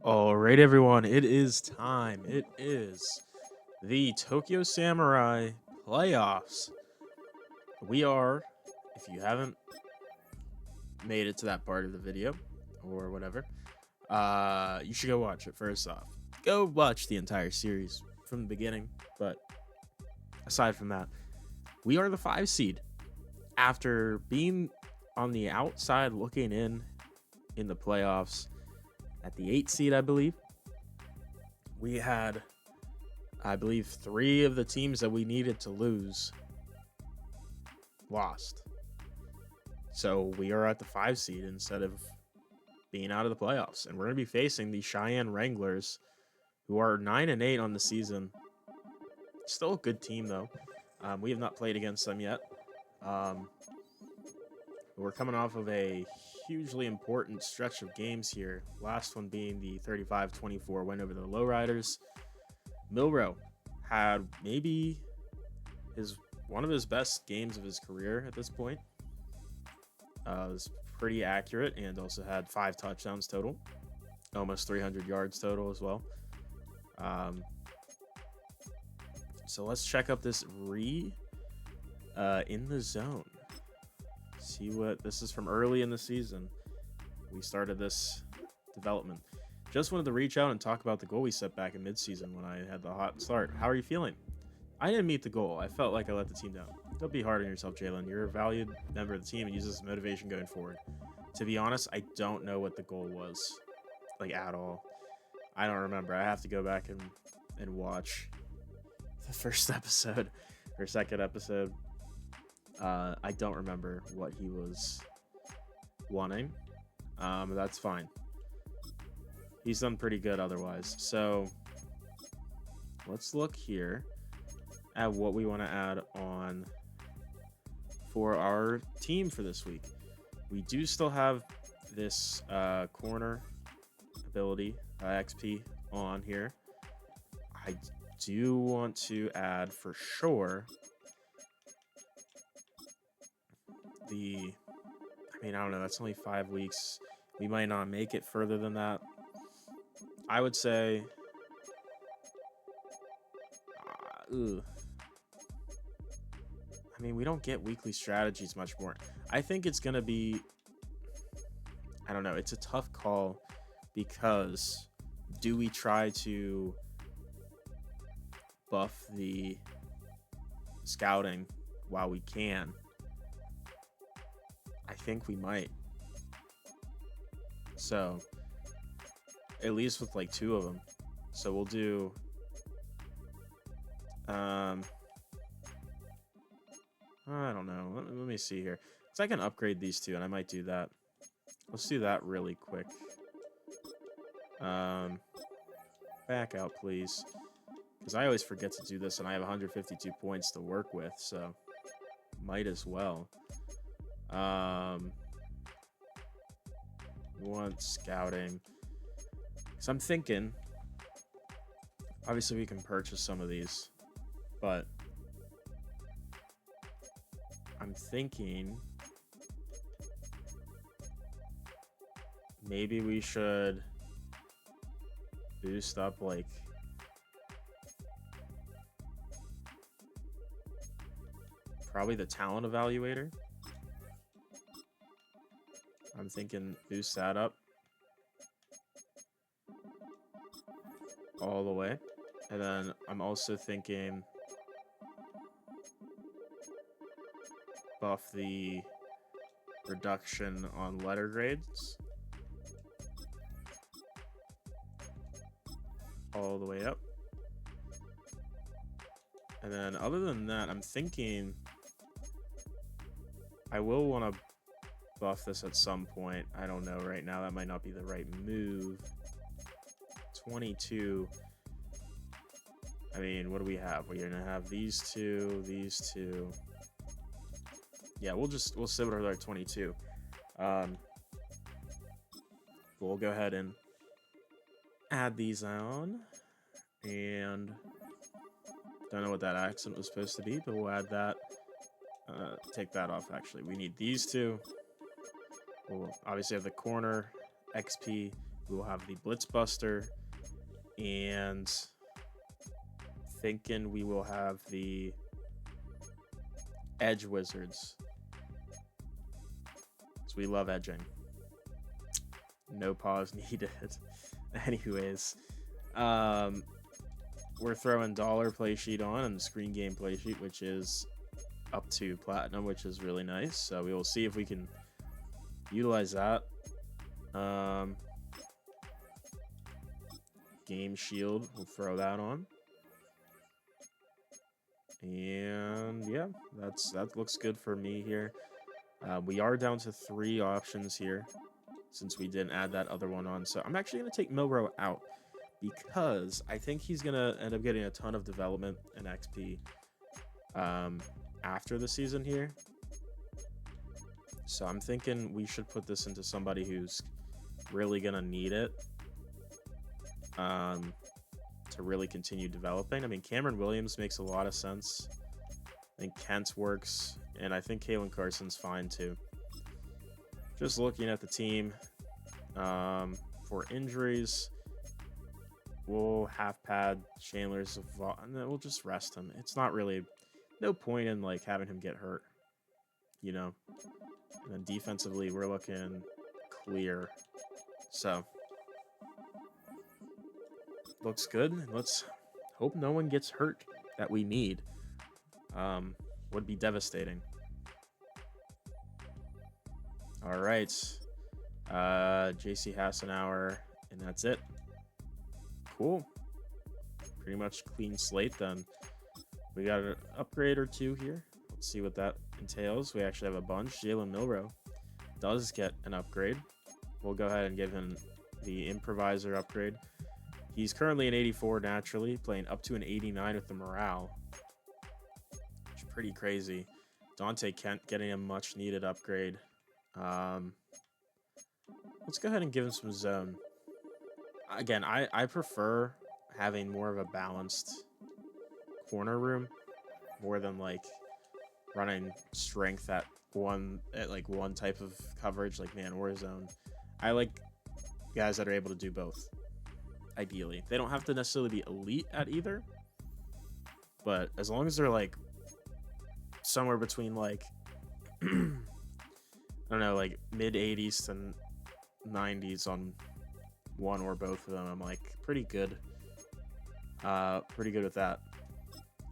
All right, everyone, it is time. It is the Tokyo Samurai playoffs. We are, if you haven't made it to that part of the video or whatever, you should go watch it first off. Go watch the entire series from the beginning. But aside from that, we are the 5 seed. After being on the outside looking in the playoffs at the 8 seed, I believe, we had I believe 3 of the teams that we needed to lose lost. So we are at the 5 seed instead of being out of the playoffs. And we're going to be facing the Cheyenne Wranglers, who are 9-8 on the season. Still a good team, though. We have not played against them yet. We're coming off of a hugely important stretch of games here. Last one being the 35-24 win over the Lowriders. Milrow had maybe one of his best games of his career at this point. Was pretty accurate and also had 5 touchdowns total, almost 300 yards total as well. So let's check up this in the zone. See what this is from early in the season. We started this development. Just wanted to reach out and talk about the goal we set back in midseason when I had the hot start. How are you feeling? I didn't meet the goal. I felt like I let the team down. Don't be hard on yourself, Jalen. You're a valued member of the team and use this as motivation going forward. To be honest, I don't know what the goal was, like, at all. I don't remember. I have to go back and watch the first episode or second episode. I don't remember what he was wanting. That's fine. He's done pretty good otherwise. So let's look here at what we want to add on for our team for this week. We do still have this corner ability XP on here. I do want to add for sure I don't know, that's only 5 weeks. We might not make it further than that. I would say we don't get weekly strategies much more. I think it's gonna be, I don't know, it's a tough call, because do we try to buff the scouting while we can? I think we might. So at least with like 2 of them. So we'll do I don't know. Let me see here. So I can upgrade these 2, and I might do that. Let's do that really quick. Back out, please. Because I always forget to do this, and I have 152 points to work with, so might as well. We want scouting. So I'm thinking, obviously we can purchase some of these, but I'm thinking maybe we should boost up like probably the talent evaluator. I'm thinking boost that up all the way. And then I'm also thinking buff the reduction on letter grades all the way up. And then other than that, I'm thinking I will want to buff this at some point. I don't know right now. That might not be the right move. 22. I mean, what do we have? We're gonna have these two. Yeah, we'll sit with our 22. We'll go ahead and add these on, and don't know what that accent was supposed to be, but we'll add that. Take that off. Actually, we need these 2. We'll obviously have the corner XP We will have the Blitzbuster, and thinking we will have the Edge Wizards. So we love edging. No pause needed. Anyways, we're throwing dollar play sheet on and screen game play sheet, which is up to platinum, which is really nice. So we will see if we can utilize that. Game shield, we'll throw that on. And yeah, that looks good for me here. We are down to 3 options here since we didn't add that other one on. So I'm actually going to take Milrow out because I think he's going to end up getting a ton of development and XP after the season here. So I'm thinking we should put this into somebody who's really going to need it to really continue developing. I mean, Cameron Williams makes a lot of sense. I think Kent works, and I think Kalen Carson's fine too. Just looking at the team for injuries, we'll half pad Chandler's, and then we'll just rest him. It's not really no point in like having him get hurt, you know. And then defensively, we're looking clear. So looks good. Let's hope no one gets hurt that we need. Would be devastating. All right. JC Hassenauer, and that's it. Cool. Pretty much clean slate then. We got an upgrade or 2 here. Let's see what that entails. We actually have a bunch. Jalen Milrow does get an upgrade. We'll go ahead and give him the improviser upgrade. He's currently an 84 naturally, playing up to an 89 with the morale. Which is pretty crazy. Dante Kent getting a much needed upgrade. Let's go ahead and give him some zone. Again, I prefer having more of a balanced corner room more than like running strength at one type of coverage like man or zone. I like guys that are able to do both. Ideally, they don't have to necessarily be elite at either, but as long as they're like somewhere between like I don't know, like mid 80s to 90s on one or both of them, I'm like pretty good with that.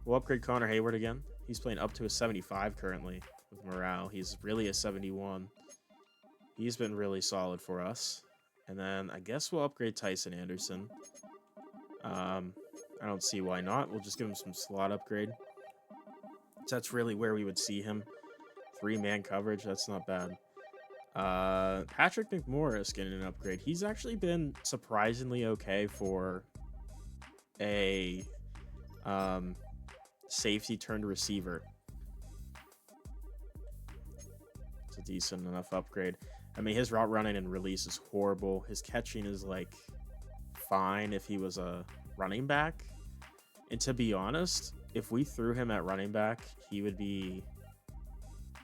We'll upgrade Connor Hayward again. He's playing up to a 75 currently with morale. He's really a 71. He's been really solid for us. And then I guess we'll upgrade Tyson Anderson. I don't see why not. We'll just give him some slot upgrade. So that's really where we would see him. 3-man coverage, that's not bad. Patrick McMorris getting an upgrade. He's actually been surprisingly okay for a safety turned receiver. It's a decent enough upgrade. I mean, his route running and release is horrible. His catching is like fine if he was a running back. And to be honest, if we threw him at running back, he would be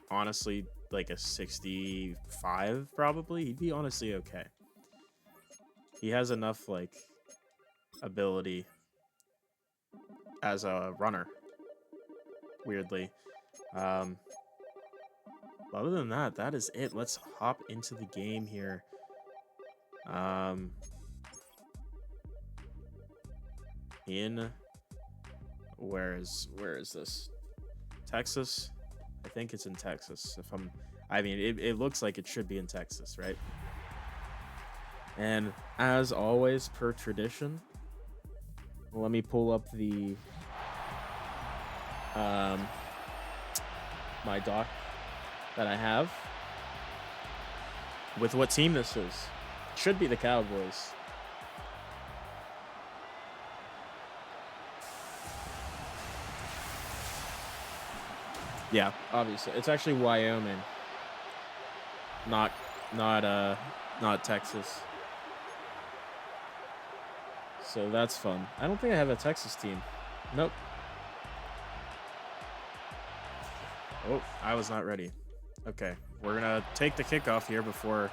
honestly like a 65 probably. He'd be honestly okay. He has enough like ability as a runner, weirdly. Other than that, that is it. Let's hop into the game here. Where is this? Texas? I think it's in Texas. It looks like it should be in Texas, right? And as always, per tradition, let me pull up the my doc that I have with what team this is. Should be the Cowboys. Yeah, obviously. It's actually Wyoming. Not Texas. So that's fun. I don't think I have a Texas team. Nope. Oh, I was not ready. Okay, we're gonna take the kickoff here before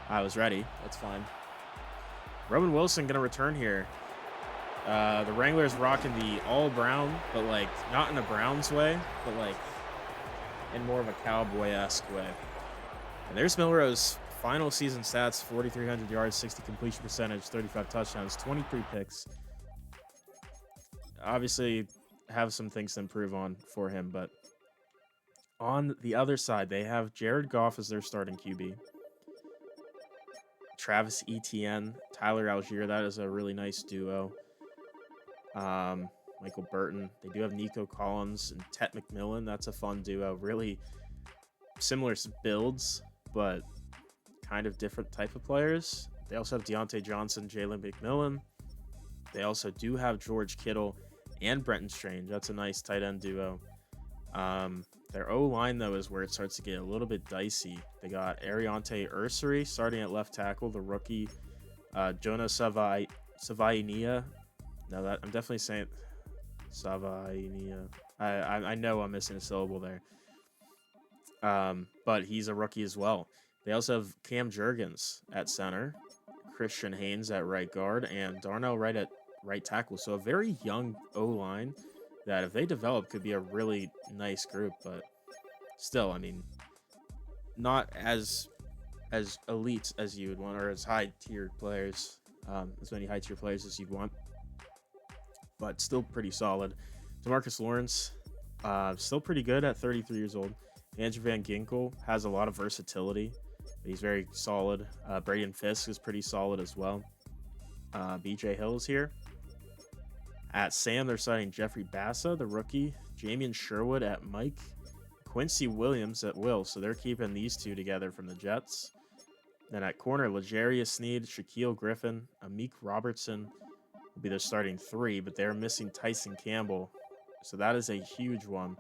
I was ready. That's fine. Roman Wilson going to return here. The Wranglers rocking the all brown, but like not in a Browns way, but like in more of a cowboy-esque way. And there's Milrose final season stats: 4,300 yards, 60 completion percentage, 35 touchdowns, 23 picks. Obviously have some things to improve on for him, but on the other side, they have Jared Goff as their starting QB. Travis Etienne, Tyler Algier, that is a really nice duo. Michael Burton. They do have Nico Collins and Tet McMillan. That's a fun duo. Really similar builds, but kind of different type of players. They also have Deontay Johnson, Jalen McMillan. They also do have George Kittle and Brenton Strange. That's a nice tight end duo. Their O-line, though, is where it starts to get a little bit dicey. They got Ariante Ursary starting at left tackle, the rookie. Jonah Savainia. No, that I'm definitely saying Savainia. I know I'm missing a syllable there. But he's a rookie as well. They also have Cam Jurgens at center, Christian Haynes at right guard, and Darnell Wright at right tackle. So a very young O-line that, if they develop, could be a really nice group. But still, I mean, not as elite as you would want, or as high-tiered players, as many high-tier players as you'd want. But still pretty solid. DeMarcus Lawrence, still pretty good at 33 years old. Andrew Van Ginkel has a lot of versatility. He's very solid. Braden Fisk is pretty solid as well. BJ Hill is here. At Sam, they're signing Jeffrey Bassa, the rookie. Jamian Sherwood at Mike. Quincy Williams at Will. So they're keeping these two together from the Jets. Then at corner, L'Jarius Sneed, Shaquille Griffin, Amik Robertson will be their starting three, but they're missing Tyson Campbell. So that is a huge one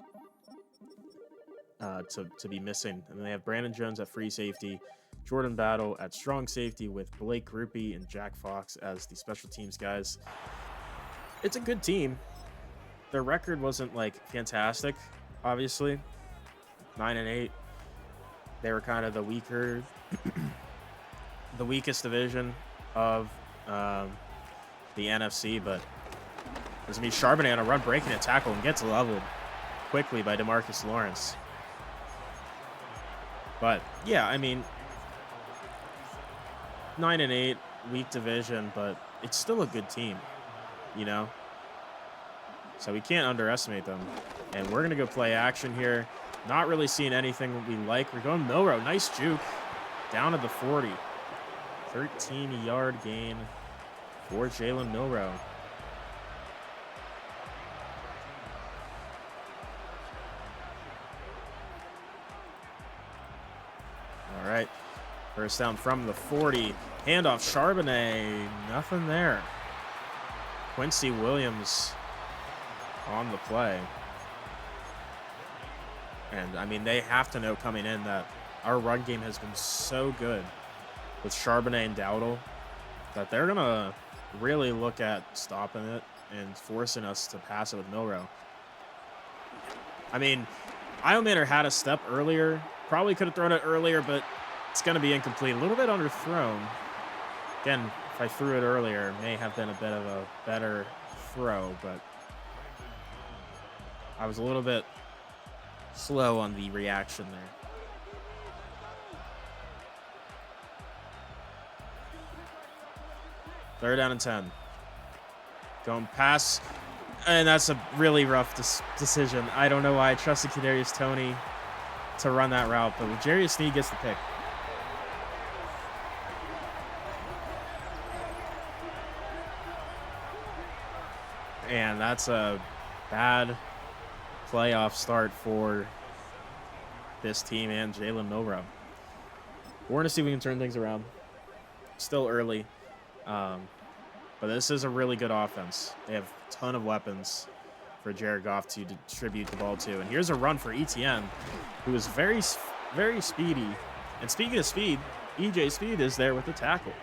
to be missing. And then they have Brandon Jones at free safety, Jordan Battle at strong safety with Blake Grupe and Jack Fox as the special teams guys. It's a good team. Their record wasn't like fantastic, obviously. 9-8. They were kind of the weakest division of the NFC, but there's gonna be Charbonnet on a run, breaking a tackle, and gets leveled quickly by DeMarcus Lawrence. But yeah, I mean, 9-8, weak division, but it's still a good team, you know? So we can't underestimate them. And we're gonna go play action here. Not really seeing anything we like. We're going Milrow. Nice juke. Down at the 40. 13-yard gain for Jalen Milrow. All right. First down from the 40. Handoff, Charbonnet. Nothing there. Quincy Williams on the play. And, I mean, they have to know coming in that our run game has been so good with Charbonnet and Dowdle that they're going to really look at stopping it and forcing us to pass it with Milrow. I mean, Iomanor had a step earlier. Probably could have thrown it earlier, but it's going to be incomplete. A little bit underthrown. Again, if I threw it earlier, it may have been a bit of a better throw, but I was a little bit slow on the reaction there. Third down and 10. Going pass, and that's a really rough decision. I don't know why I trusted Kadarius Toney to run that route, but L'Jarius Sneed gets the pick. And that's a bad playoff start for this team and Jalen Milrow. We're going to see if we can turn things around. Still early. But this is a really good offense. They have a ton of weapons for Jared Goff to distribute the ball to. And here's a run for Etienne, who is very, very speedy. And speaking of speed, EJ Speed is there with the tackle.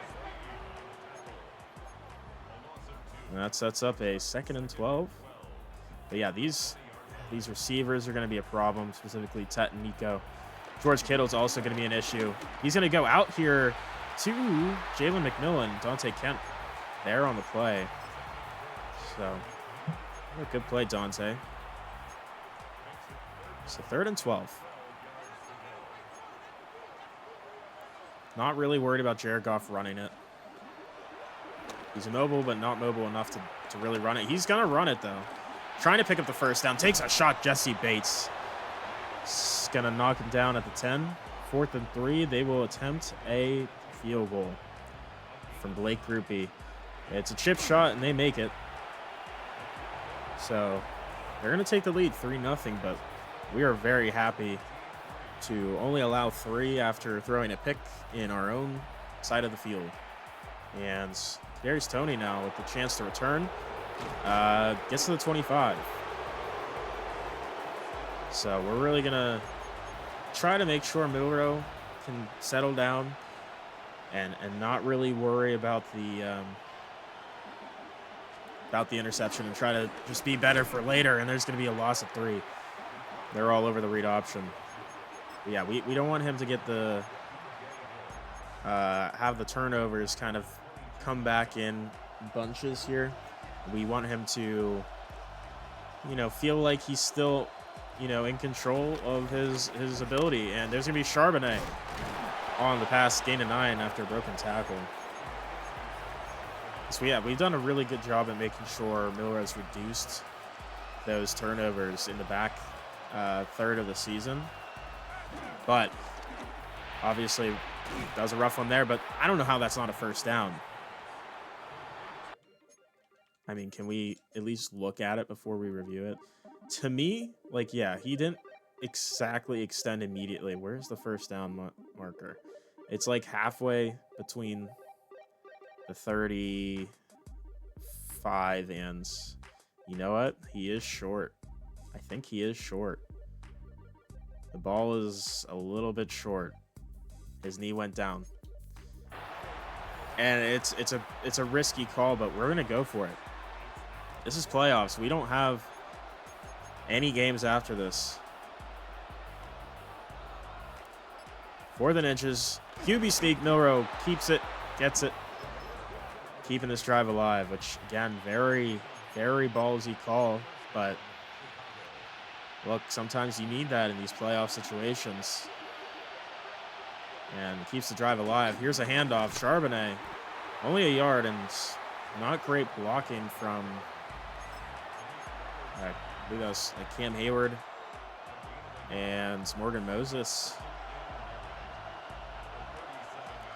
And that sets up a 2nd and 12. But yeah, these receivers are going to be a problem, specifically Tet and Nico. George Kittle's also going to be an issue. He's going to go out here to Jalen McMillan, Dante Kemp there on the play. So, a good play, Dante. So 3rd and 12. Not really worried about Jared Goff running it. He's mobile, but not mobile enough to really run it. He's going to run it, though. Trying to pick up the first down. Takes a shot, Jesse Bates. It's going to knock him down at the 10. 4th and 3. They will attempt a field goal from Blake Grupe. It's a chip shot, and they make it. So they're going to take the lead 3-0, but we are very happy to only allow 3 after throwing a pick in our own side of the field. And there's Tony now with the chance to return. Gets to the 25. So we're really going to try to make sure middle row can settle down and not really worry about the interception and try to just be better for later. And there's going to be a loss of 3. They're all over the read option. But yeah, we don't want him to get the have the turnovers kind of come back in bunches here. We want him to, feel like he's still, in control of his ability. And there's going to be Charbonnet on the pass, gain of 9 after a broken tackle. So yeah, we've done a really good job at making sure Miller has reduced those turnovers in the back third of the season. But obviously that was a rough one there, but I don't know how that's not a first down. I mean, can we at least look at it before we review it? To me, yeah, he didn't exactly extend immediately. Where's the first down marker? It's like halfway between the 35 and, you know what? He is short. I think he is short. The ball is a little bit short. His knee went down. And it's a risky call, but we're going to go for it. This is playoffs. We don't have any games after this. 4th and inches. QB sneak. Milrow keeps it, gets it. Keeping this drive alive, which, again, very, very ballsy call. But, look, sometimes you need that in these playoff situations. And keeps the drive alive. Here's a handoff. Charbonnet, only a yard, and not great blocking from, I believe that was Cam Hayward and Morgan Moses.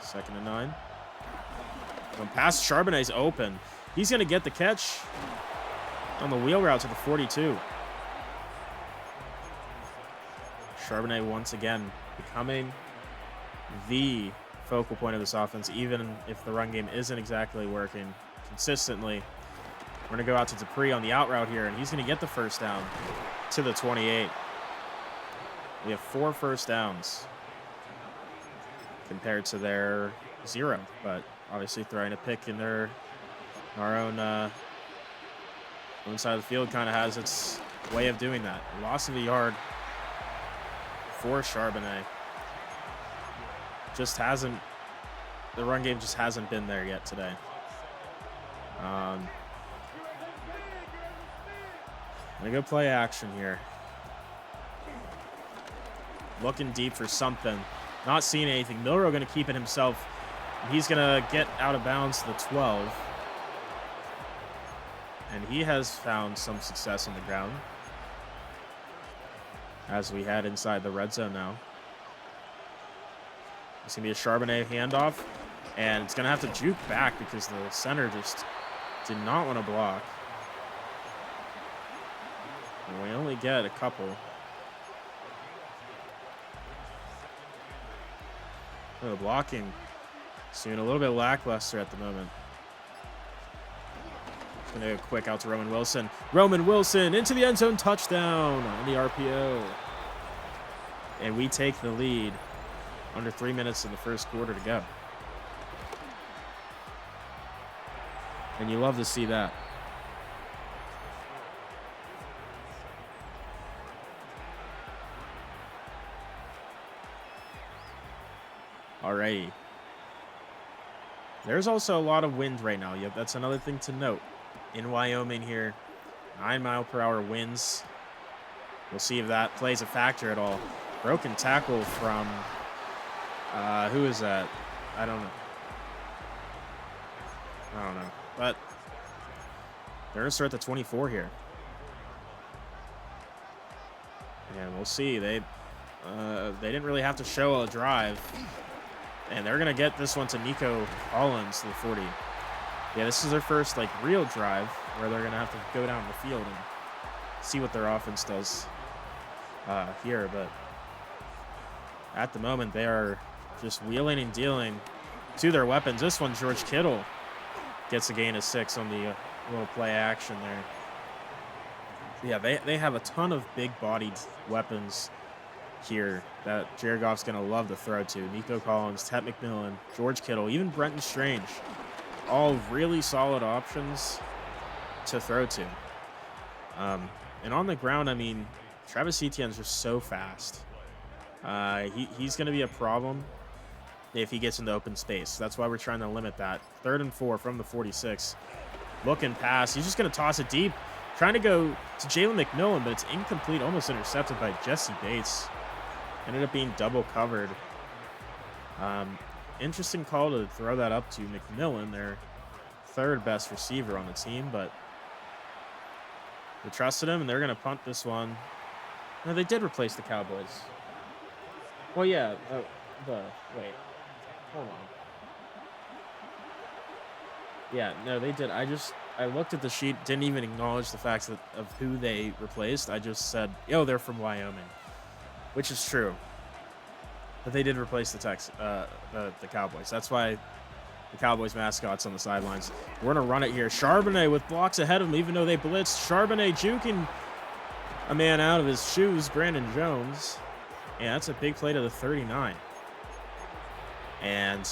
2nd and 9. When past Charbonnet's open. He's going to get the catch on the wheel route to the 42. Charbonnet once again becoming the focal point of this offense, even if the run game isn't exactly working consistently. We're going to go out to Dupree on the out route here, and he's going to get the first down to the 28. We have 4 first downs compared to their 0, but obviously throwing a pick in our own side of the field kind of has its way of doing that. Loss of a yard for Charbonnet. The run game just hasn't been there yet today. I'm going to go play action here. Looking deep for something. Not seeing anything. Milrow going to keep it himself. He's going to get out of bounds to the 12. And he has found some success on the ground, as we had inside the red zone now. It's going to be a Charbonnet handoff. And it's going to have to juke back because the center just did not want to block. And we only get a couple. Oh, the blocking seeming a little bit lackluster at the moment. Going to go quick out to Roman Wilson. Roman Wilson into the end zone, touchdown on the RPO. And we take the lead. Under 3 minutes in the first quarter to go. And you love to see that. Alrighty. There's also a lot of wind right now. Yep, that's another thing to note. In Wyoming here, 9-mile-per-hour winds. We'll see if that plays a factor at all. Broken tackle from, who is that? I don't know. But they're going to start the 24 here. And we'll see. They didn't really have to show a drive. And they're going to get this one to Nico Collins to the 40. Yeah, this is their first, like, real drive where they're going to have to go down the field and see what their offense does here. But at the moment, they are just wheeling and dealing to their weapons. This one, George Kittle gets a gain of 6 on the little play action there. Yeah, they have a ton of big-bodied weapons here that Jared Goff's going to love to throw to. Nico Collins, Ted McMillan, George Kittle, even Brenton Strange. All really solid options to throw to. And on the ground, I mean, Travis Etienne's just so fast. He's going to be a problem if he gets into open space. That's why we're trying to limit that. 3rd and 4 from the 46. Looking pass. He's just going to toss it deep. Trying to go to Jalen McMillan, but it's incomplete. Almost intercepted by Jesse Bates. Ended up being double covered. Interesting call to throw that up to McMillan, their 3rd best receiver on the team, but they trusted him, and they're going to punt this one. No, they did replace the Cowboys. Well, yeah. Wait. Hold on. Yeah, no, they did. I looked at the sheet, didn't even acknowledge the fact of who they replaced. I just said, yo, they're from Wyoming, which is true. But they did replace the Cowboys. That's why the Cowboys mascot's on the sidelines. We're going to run it here. Charbonnet with blocks ahead of him, even though they blitzed. Charbonnet juking a man out of his shoes, Brandon Jones. And that's a big play to the 39. And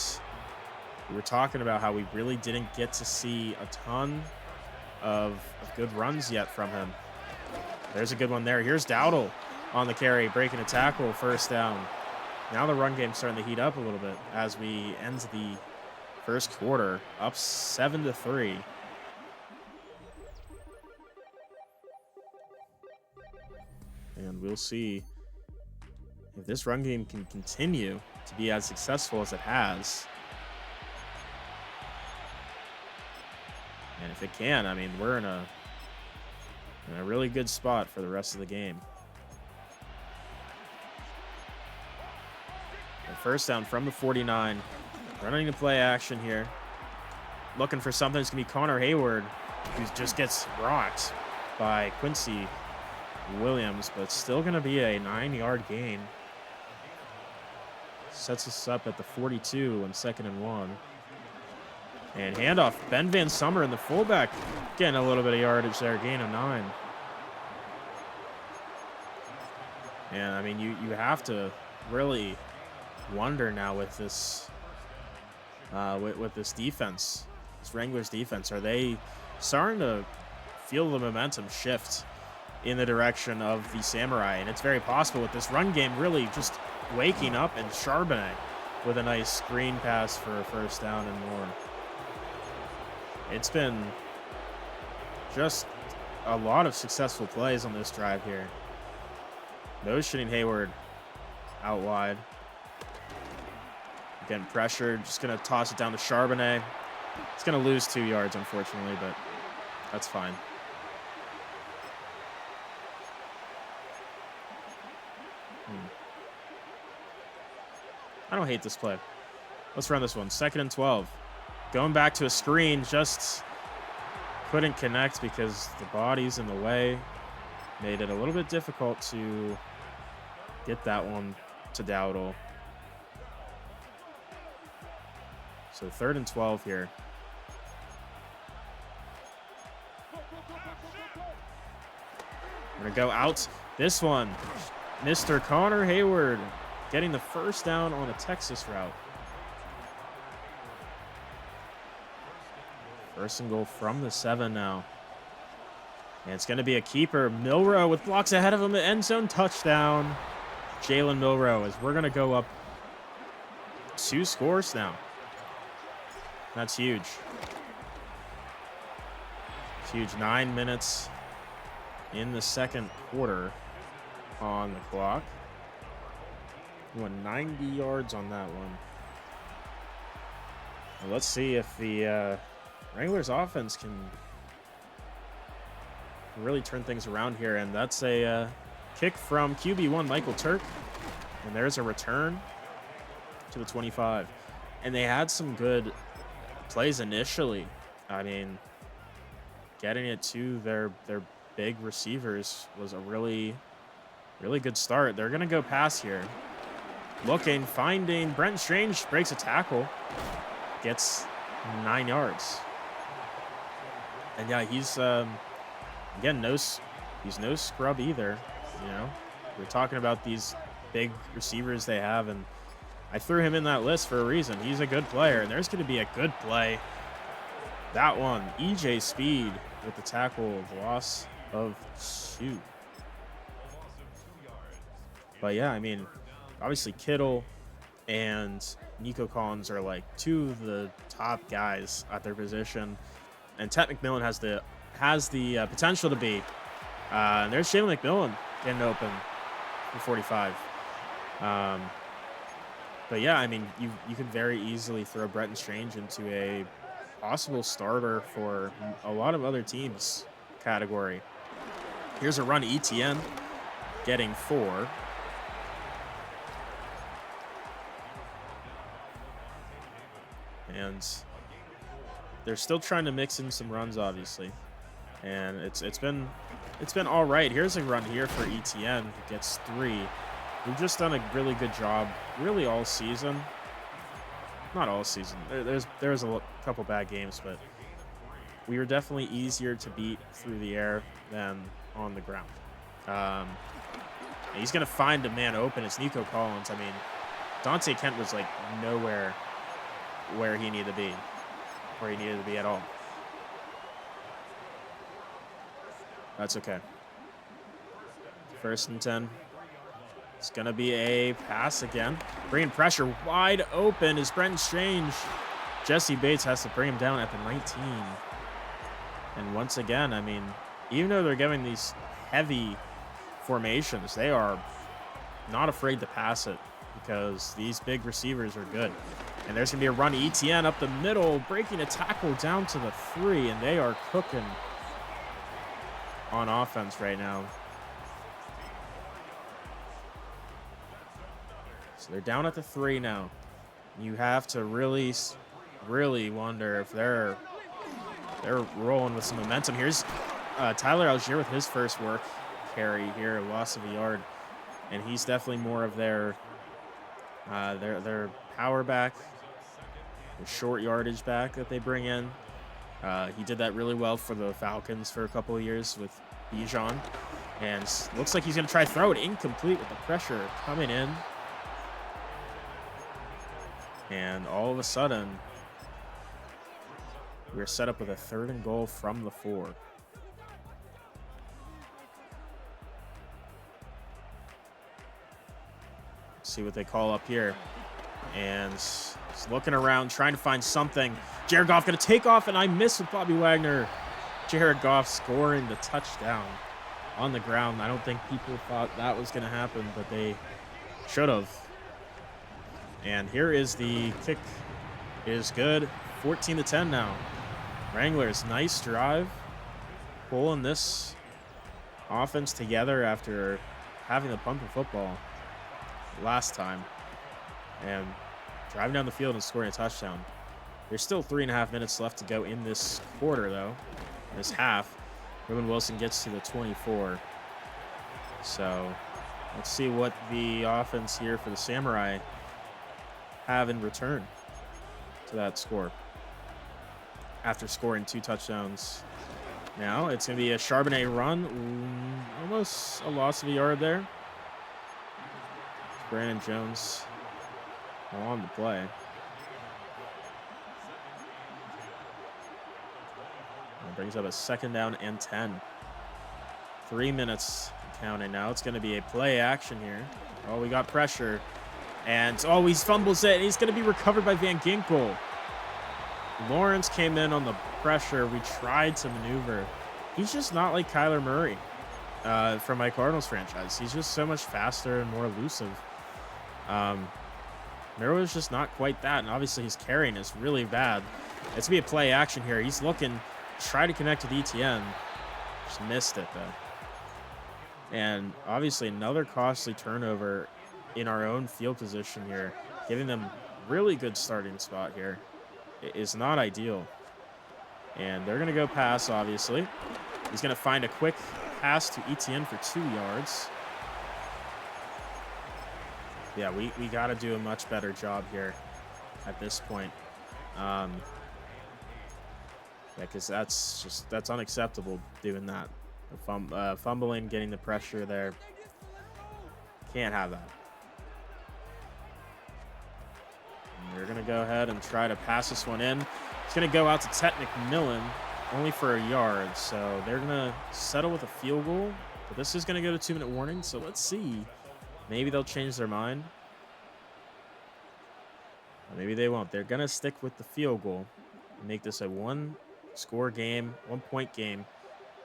we were talking about how we really didn't get to see a ton of good runs yet from him. There's a good one there. Here's Dowdle on the carry, breaking a tackle, 1st down. Now the run game's starting to heat up a little bit as we end the first quarter, up 7-3. And we'll see if this run game can continue to be as successful as it has. And if it can, I mean, we're in a really good spot for the rest of the game. And 1st down from the 49. Running to play action here. Looking for something. It's going to be Connor Hayward, who just gets rocked by Quincy Williams, but it's still going to be a 9-yard gain. Sets us up at the 42 on 2nd and 1. And handoff, Ben Van Summer in the fullback, getting a little bit of yardage there, gain of 9. And I mean, you have to really wonder now with this with this defense, this Wranglers defense, are they starting to feel the momentum shift in the direction of the Samurai? And it's very possible with this run game really just waking up, and Charbonnet with a nice screen pass for a 1st down and more. It's been just a lot of successful plays on this drive here. Motioning Hayward out wide. Getting pressured. Just going to toss it down to Charbonnet. It's going to lose 2 yards, unfortunately, but that's fine. I don't hate this play. Let's run this one. 2nd and 12. Going back to a screen, just couldn't connect because the body's in the way. Made it a little bit difficult to get that one to Dowdle. So 3rd and 12 here. We're going to go out. This one, Mr. Connor Hayward getting the 1st down on a Texas route. 1st and goal from the 7 now. And it's going to be a keeper. Milrow with blocks ahead of him. End zone touchdown. Jalen Milrow, as we're going to go up 2 scores now. That's huge. It's huge. 9 minutes in the second quarter on the clock. We went 90 yards on that one. Well, let's see if the Wranglers offense can really turn things around here. And that's a kick from QB1 Michael Turk. And there's a return to the 25. And they had some good plays initially. I mean, getting it to their big receivers was a really good start. They're going to go pass here. Looking, finding Brenton Strange, breaks a tackle, gets 9 yards. And yeah, he's again he's no scrub either. You know, we're talking about these big receivers they have, and I threw him in that list for a reason. He's a good player, and there's going to be a good play. That one, EJ Speed with the tackle, loss of 2. But yeah, I mean, obviously Kittle and Nico Collins are like 2 of the top guys at their position, and Ted McMillan has the potential to be. And there's Jalen McMillan getting open for 45. But yeah, I mean, you could very easily throw Brenton Strange into a possible starter for a lot of other teams category. Here's a run, ETN getting 4. And they're still trying to mix in some runs, obviously. And it's been all right. Here's a run here for ETN, who gets 3. We've just done a really good job, really all season. Not all season. There's a couple bad games, but we were definitely easier to beat through the air than on the ground. He's gonna find a man open. It's Nico Collins. I mean, Dante Kent was like nowhere where he needed to be at all. That's okay. 1st and 10. It's going to be a pass again. Bringing pressure wide open is Brenton Strange. Jesse Bates has to bring him down at the 19. And once again, I mean, even though they're giving these heavy formations, they are not afraid to pass it because these big receivers are good. And there's going to be a run. ETN up the middle, breaking a tackle down to the 3, and they are cooking on offense right now. So they're down at the 3 now. You have to really wonder if they're rolling with some momentum. Here's Tyler Algier with his first work carry here, loss of a yard, and he's definitely more of their power back, the short yardage back that they bring in. He did that really well for the Falcons for a couple of years with Bijan, and looks like he's going to try to throw it incomplete with the pressure coming in. And all of a sudden, we're set up with a 3rd and goal from the 4. See what they call up here. And he's looking around, trying to find something. Jared Goff going to take off, and I miss with Bobby Wagner. Jared Goff scoring the touchdown on the ground. I don't think people thought that was going to happen, but they should have. And here is the kick. It is good. 14-10 now. Wranglers, nice drive. Pulling this offense together after having to punt the football last time. And driving down the field and scoring a touchdown. There's still 3.5 minutes left to go in this quarter, though. This half. Ruben Wilson gets to the 24. So let's see what the offense here for the Samurai have in return to that score. After scoring 2 touchdowns. Now it's going to be a Charbonnet run. Almost a loss of a yard there. Brandon Jones on the play. That brings up a 2nd down and 10. 3 minutes counting now. It's going to be a play action here. Oh, we got pressure. And, oh, he fumbles it. He's going to be recovered by Van Ginkel. Lawrence came in on the pressure. We tried to maneuver. He's just not like Kyler Murray from my Cardinals franchise. He's just so much faster and more elusive. Miro is just not quite that, and obviously his carrying is really bad. It's going to be a play action here. He's looking, try to connect with ETN. Just missed it, though. And obviously another costly turnover in our own field position here, giving them really good starting spot here. It is not ideal. And they're going to go pass, obviously. He's going to find a quick pass to ETN for 2 yards. Yeah, we got to do a much better job here at this point. Yeah, because that's unacceptable doing that. Fumbling, getting the pressure there. Can't have that. And they're going to go ahead and try to pass this one in. It's going to go out to Tet McMillan, only for a yard. So they're going to settle with a field goal. But this is going to go to 2-minute warning. So let's see. Maybe they'll change their mind. Or maybe they won't. They're going to stick with the field goal and make this a one-score game, 1-point game.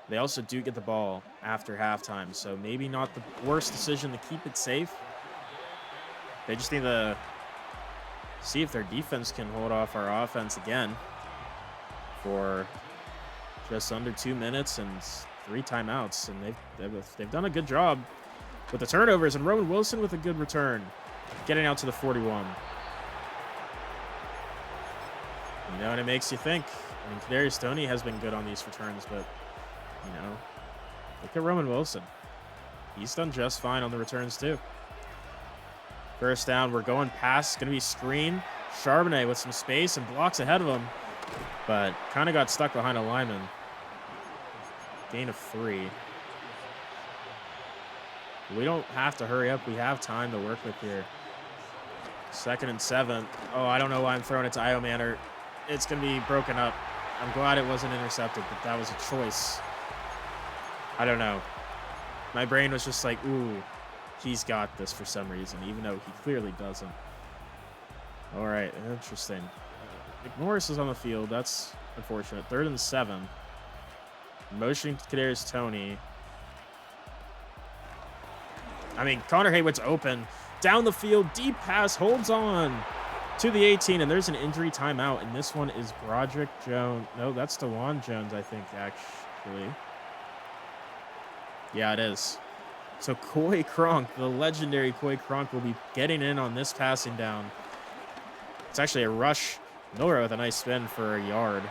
They also do get the ball after halftime, so maybe not the worst decision to keep it safe. They just need to see if their defense can hold off our offense again for just under 2 minutes and 3 timeouts. And they've done a good job with the turnovers, and Roman Wilson with a good return, getting out to the 41. You know, and it makes you think. I mean, Kadarius Toney has been good on these returns, but, you know, look at Roman Wilson. He's done just fine on the returns, too. First down, we're going past. It's going to be screen. Charbonnet with some space and blocks ahead of him, but kind of got stuck behind a lineman. Gain of 3. We don't have to hurry up. We have time to work with here. 2nd and 7. Oh, I don't know why I'm throwing it to Io Manor. It's going to be broken up. I'm glad it wasn't intercepted, but that was a choice. I don't know. My brain was just like, ooh, he's got this for some reason, even though he clearly doesn't. All right, interesting. McMorris is on the field. That's unfortunate. 3rd and 7. Motioning to Kadarius Toney. I mean, Connor Haywood's open. Down the field, deep pass, holds on to the 18, and there's an injury timeout, and this one is Broderick Jones. No, that's DeJuan Jones, I think, actually. Yeah, it is. So Coy Cronk, the legendary Coy Cronk, will be getting in on this passing down. It's actually a rush. Miller with a nice spin for a yard.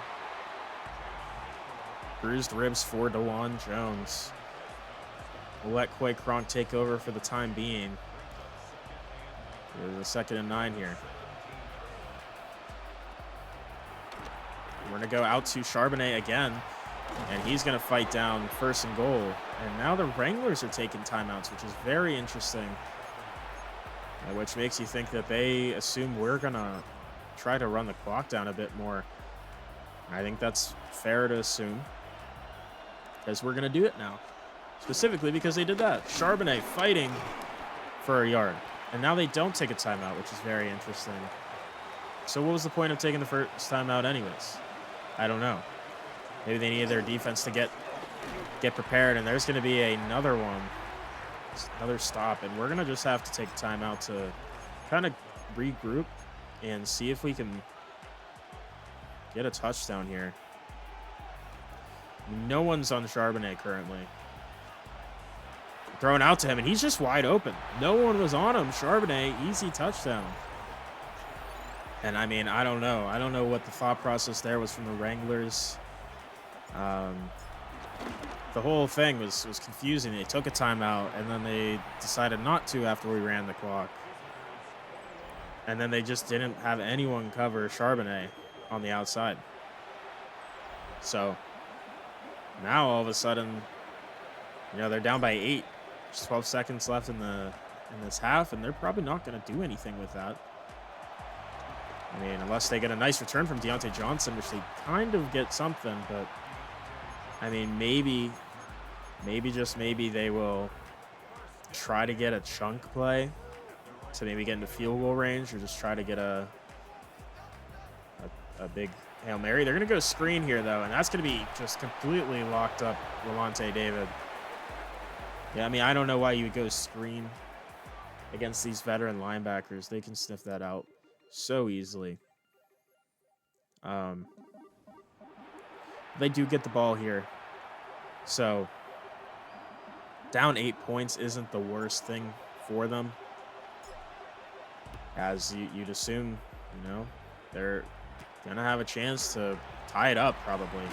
Bruised ribs for DeJuan Jones. We'll let Coy Cronk take over for the time being. There's a 2nd and 9 here. We're going to go out to Charbonnet again, and he's going to fight down 1st and goal. And now the Wranglers are taking timeouts, which is very interesting, which makes you think that they assume we're going to try to run the clock down a bit more. I think that's fair to assume, because we're going to do it now, specifically because they did that. Charbonnet fighting for a yard. And now they don't take a timeout, which is very interesting. So what was the point of taking the first timeout anyways? I don't know. Maybe they needed their defense to get prepared, and there's going to be another one, another stop, and we're going to just have to take a timeout to kind of regroup and see if we can get a touchdown here. No one's on Charbonnet currently. Thrown out to him, and he's just wide open. No one was on him. Charbonnet, easy touchdown. And, I mean, I don't know. I don't know what the thought process there was from the Wranglers. The whole thing was confusing. They took a timeout, and then they decided not to after we ran the clock. And then they just didn't have anyone cover Charbonnet on the outside. So, now all of a sudden, you know, they're down by 8. There's 12 seconds left in this half, and they're probably not going to do anything with that. I mean, unless they get a nice return from Deontay Johnson, which they kind of get something, but I mean, maybe just maybe they will try to get a chunk play to maybe get into field goal range, or just try to get a big Hail Mary. They're going to go screen here, though, and that's going to be just completely locked up Lavonte David. Yeah, I mean, I don't know why you would go screen against these veteran linebackers. They can sniff that out so easily. They do get the ball here. So down 8 points isn't the worst thing for them. As you'd assume, you know, they're going to have a chance to tie it up probably.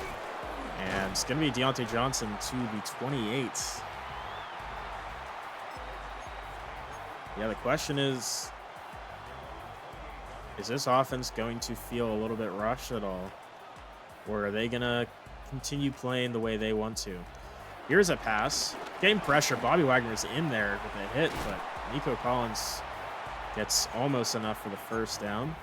And it's going to be Deontay Johnson to the 28. Yeah, the question is this offense going to feel a little bit rushed at all? Or are they going to continue playing the way they want to? Here's a pass. Getting pressure. Bobby Wagner's in there with a hit, but Nico Collins gets almost enough for the first down.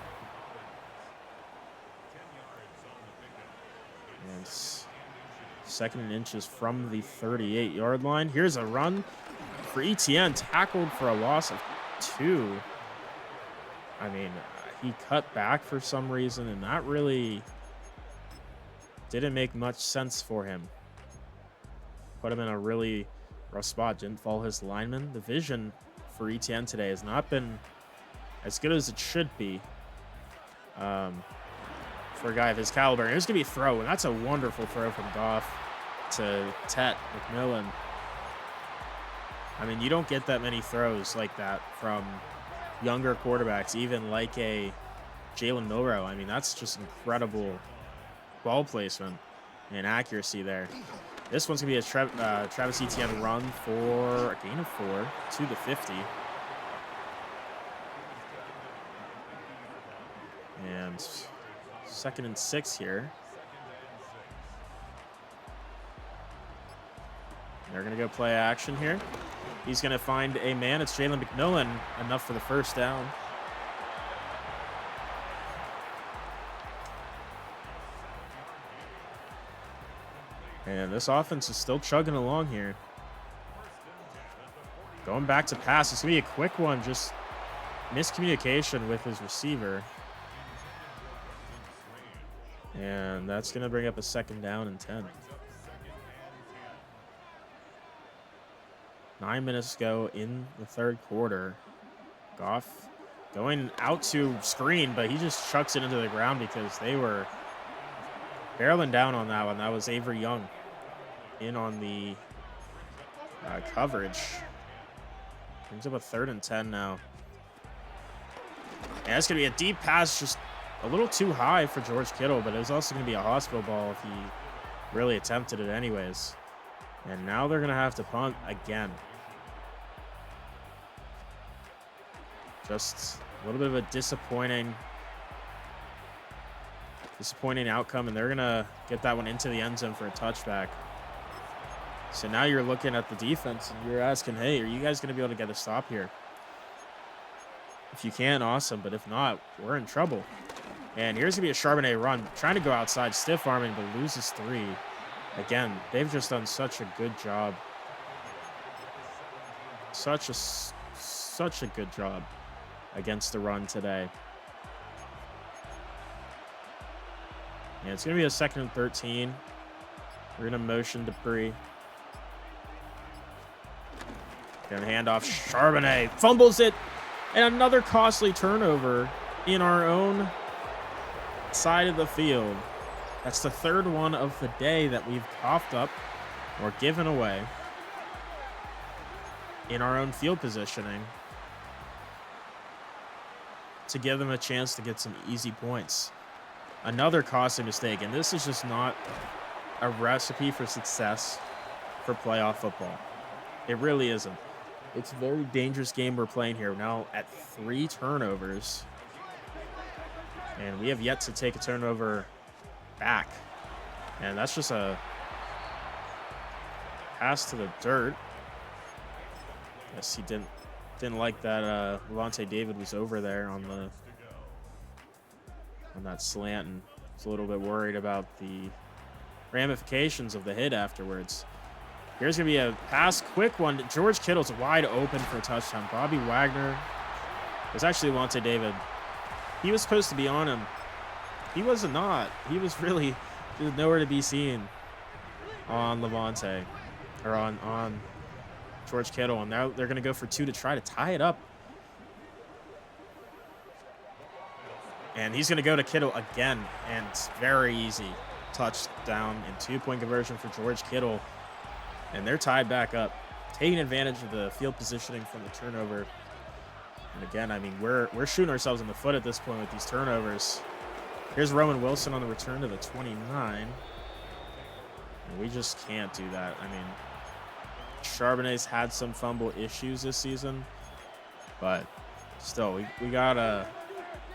And 2nd and inches from the 38-yard line. Here's a run for Etienne, tackled for a loss of 2. I mean, he cut back for some reason, and that really didn't make much sense for him. Put him in a really rough spot. Didn't follow his lineman. The vision for Etienne today has not been as good as it should be for a guy of his caliber. And there's going to be a throw, and that's a wonderful throw from Goff to Tet McMillan. I mean, you don't get that many throws like that from younger quarterbacks, even like a Jalen Milroe. I mean, that's just incredible ball placement and accuracy there. This one's going to be a Travis Etienne run for a gain of 4 to the 50. And 2nd and 6 here. They're going to go play action here. He's going to find a man. It's Jalen McMillan, enough for the first down. And this offense is still chugging along here. Going back to pass. It's going to be a quick one. Just miscommunication with his receiver. And that's going to bring up a 2nd down and 10. 9 minutes ago in the 3rd quarter. Goff going out to screen, but he just chucks it into the ground because they were barreling down on that one. That was Avery Young in on the coverage. Brings up a 3rd and 10 now. And it's going to be a deep pass, just a little too high for George Kittle, but it was also going to be a hospital ball if he really attempted it anyways. And now they're going to have to punt again. Just a little bit of a disappointing outcome, and they're going to get that one into the end zone for a touchback. So now you're looking at the defense, and you're asking, hey, are you guys going to be able to get a stop here? If you can, awesome, but if not, we're in trouble. And here's going to be a Charbonnet run, trying to go outside, stiff arming, but loses 3. Again, they've just done such a good job. Such a good job against the run today. And it's going to be a 2nd and 13. We're going to motion Dupree. Going to hand off Charbonnet. Fumbles it. And another costly turnover in our own side of the field. That's the 3rd one of the day that we've coughed up or given away in our own field positioning to give them a chance to get some easy points. Another costly mistake, and this is just not a recipe for success for playoff football. It really isn't. It's a very dangerous game we're playing here now at 3 turnovers. And we have yet to take a turnover back. And that's just a pass to the dirt. Yes, he didn't like that Lavonte David was over there on that slant, and was a little bit worried about the ramifications of the hit afterwards. Here's going to be a pass, quick one. George Kittle's wide open for a touchdown. Bobby Wagner. It was actually Lavonte David. He was supposed to be on him. He was not. He was really nowhere to be seen on Levante or on George Kittle. And now they're going to go for 2 to try to tie it up. And he's going to go to Kittle again. And it's very easy. Touchdown and 2-point conversion for George Kittle. And they're tied back up, taking advantage of the field positioning from the turnover. And again, I mean, we're shooting ourselves in the foot at this point with these turnovers. Here's Roman Wilson on the return to the 29. And we just can't do that. I mean, Charbonnet's had some fumble issues this season, but still, we gotta